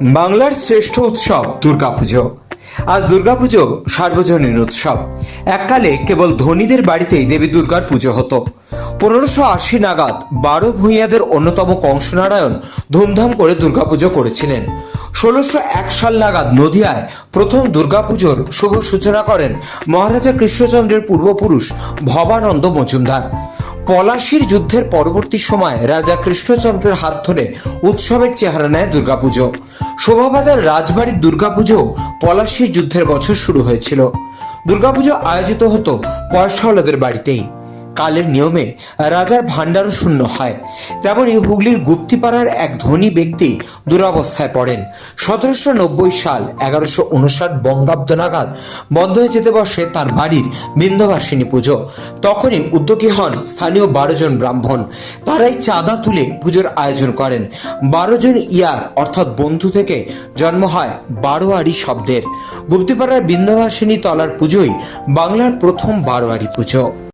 বাংলার শ্রেষ্ঠ উৎসব দুর্গাপুজো। আজ দুর্গাপুজো সার্বজনীন উৎসব। এককালে কেবল ধনীদের বাড়িতেই দেবী দুর্গার পুজো হতো। 1580 নাগাদ 12 ভূঁইয়াদের অন্যতম কংসনারায়ণ ধুমধাম করে দুর্গাপুজো করেছিলেন। 1601 সাল নাগাদ নদিয়ায় প্রথম দুর্গাপুজোর শুভ সূচনা করেন মহারাজা কৃষ্ণচন্দ্রের পূর্বপুরুষ ভবানন্দ মজুমদার। পলাশীর যুদ্ধের পরবর্তী সময় রাজা কৃষ্ণচন্দ্রের হাত ধরে উৎসবের চেহারা নেয় দুর্গাপুজো। শোভাবাজার রাজবাড়ির দুর্গাপুজো পলাশীর যুদ্ধের বছর শুরু হয়েছিল। দুর্গাপুজো আয়োজিত হতো পয়সাওয়ালাদের বাড়িতেই। কালের নিয়মে রাজার ভাণ্ডারও শূন্য হয়। তেমনি হুগলির গুপ্তিপাড়ার এক ধনী ব্যক্তি দুরবস্থায় পড়েন। 1790 সাল 1159 বঙ্গাব্দ নাগাদ বন্ধ হয়ে যেতে বসে তার বাড়ির বিন্ধ্যবাসিনী পুজো। তখনই উদ্যোগী হন স্থানীয় 12 জন ব্রাহ্মণ। তারাই চাঁদা তুলে পুজোর আয়োজন করেন। 12 জন ইয়ার অর্থাৎ বন্ধু থেকে জন্ম হয় বারোয়ারি শব্দের। গুপ্তিপাড়ার বিন্ধ্যবাসিনী তলার পুজোই বাংলার প্রথম বারোয়ারি পুজো।